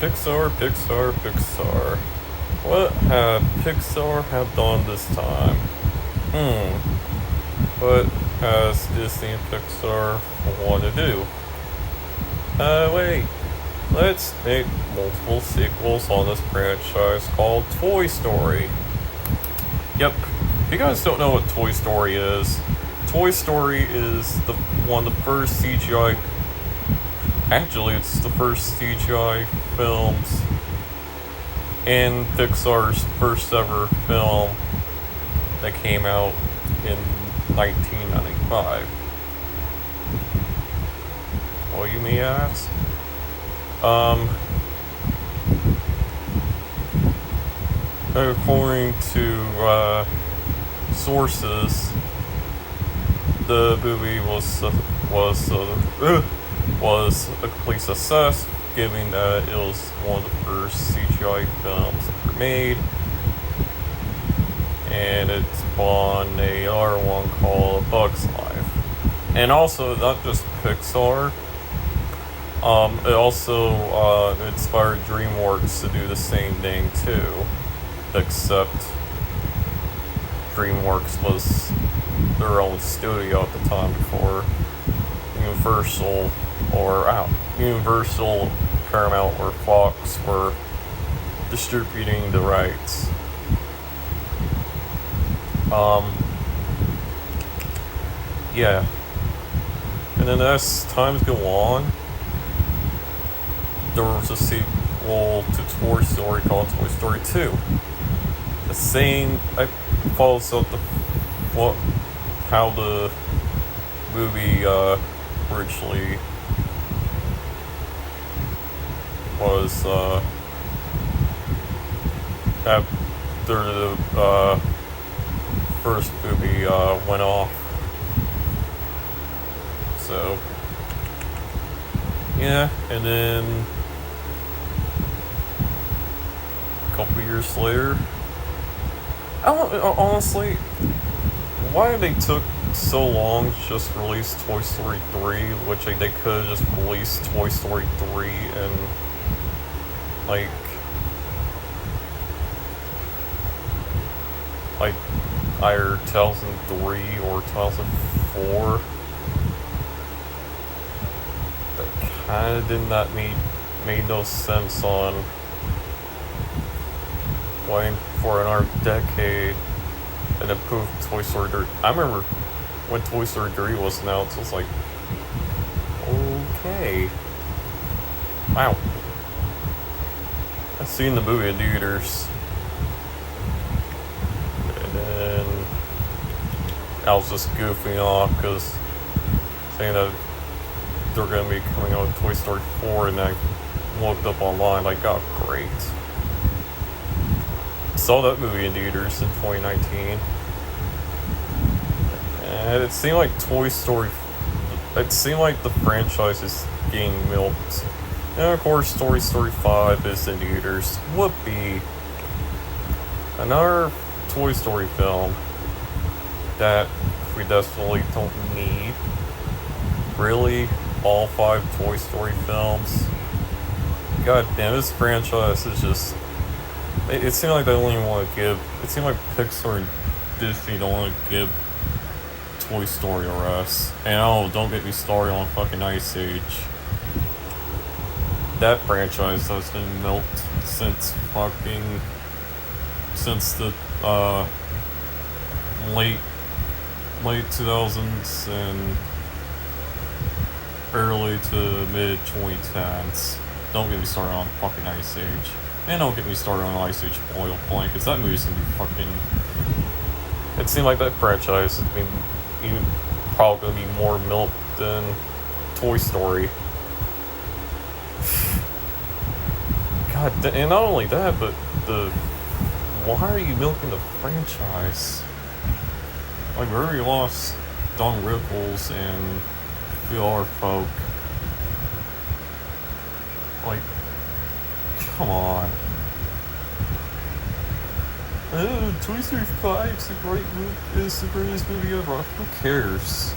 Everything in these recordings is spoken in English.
Pixar, Pixar, Pixar. What have Pixar have done this time? What has Disney and Pixar want to do? Wait. Let's make multiple sequels on this franchise called Toy Story. Yep. If you guys don't know what Toy Story is, Toy Story is one of the first CGI. Actually, it's the first CGI films in Pixar's first ever film that came out in 1995. What you may ask? According to sources, the movie was a complete success, given that it was one of the first CGI films ever made, and it spawned another one called A Bug's Life. And also, not just Pixar, it also inspired DreamWorks to do the same thing too, except DreamWorks was their own studio at the time before Universal Universal, Paramount, or Fox were distributing the rights. Yeah. And then as times go on, there was a sequel to Toy Story called Toy Story 2. The same, it follows up how the movie originally was after the first movie went off. So yeah, and then a couple years later, honestly, why they took so long to just release Toy Story 3, which they could have just released Toy Story 3 in like either 2003 or 2004. That kind of did not made no sense on waiting for another decade and improve Toy Story 3. I remember when Toy Story 3 was announced, it was like, okay. Wow. I've seen the movie in theaters. And then I was just goofing off because saying that they're going to be coming out with Toy Story 4, and I looked up online, like, oh, great. Saw that movie in theaters in 2019. And it seemed like it seemed like the franchise is getting milked. And of course, Toy Story 5 is in theaters. Whoopee. Another Toy Story film that we definitely don't need. Really? All 5 Toy Story films? God damn, this franchise is just... It seemed like they only want to give... It seemed like Pixar and Disney don't want to give Toy Story a rest. And don't get me started on fucking Ice Age. That franchise has been milked since the late 2000s and early to mid 2010s. Don't get me started on fucking Ice Age. And don't get me started on Ice Age Oil Point, because that movie's gonna be fucking... It seemed like that franchise has been probably gonna be more milked than Toy Story. God, and not only that, but why are you milking the franchise? Like, we already lost Don Rickles and Phil R. Folk. Like, come on. Toy Story 5 is the greatest movie ever. Who cares?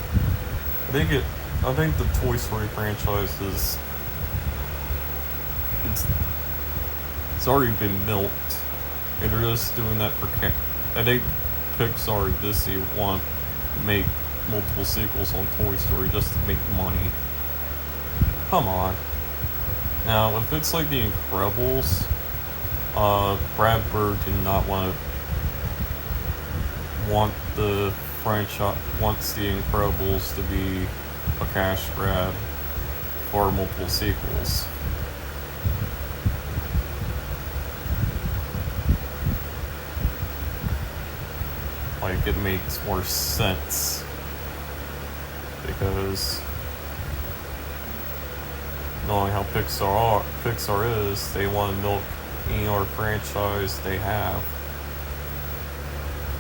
I think the Toy Story franchise is It's already been milked. And they're just doing that for I think Pixar and Disney want to make multiple sequels on Toy Story just to make money. Come on. Now, if it's like The Incredibles, Brad Bird did not want the franchise, wants The Incredibles to be a cash grab for multiple sequels. Like, it makes more sense because knowing how Pixar is, they want to milk any other franchise they have.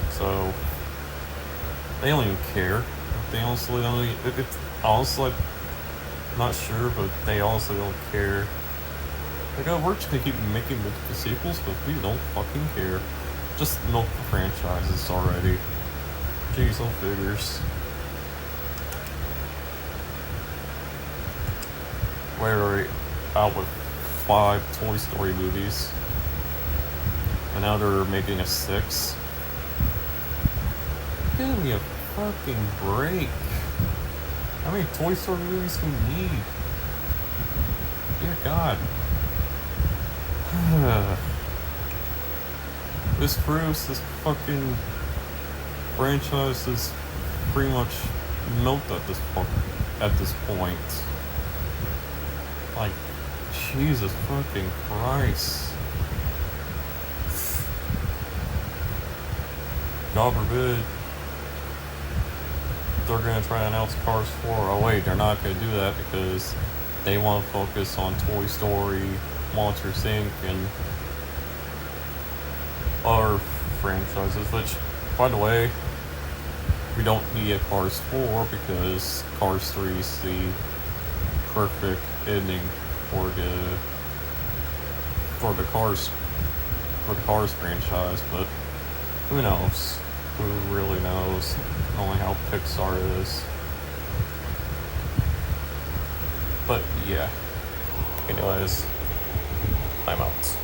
So they don't even care. They honestly don't even, honestly, I'm not sure, but they honestly don't care. Like, oh, we're just gonna keep making multiple sequels, but we don't fucking care. Just milk the franchises already. Jeez, no figures. We're out with 5 Toy Story movies, and now they're making a 6. Give me a fucking break. How many Toy Story movies do we need? Dear God. This proves this fucking franchise is pretty much milked at this point. Like, Jesus fucking Christ. God forbid they're gonna try to announce Cars 4. Oh wait, they're not gonna do that because they want to focus on Toy Story, Monsters Inc., and other franchises, which, by the way, we don't need a Cars 4 because Cars 3 is the perfect ending for the Cars franchise, but who knows? Who really knows? Only how Pixar is. But yeah. Anyways, I'm out.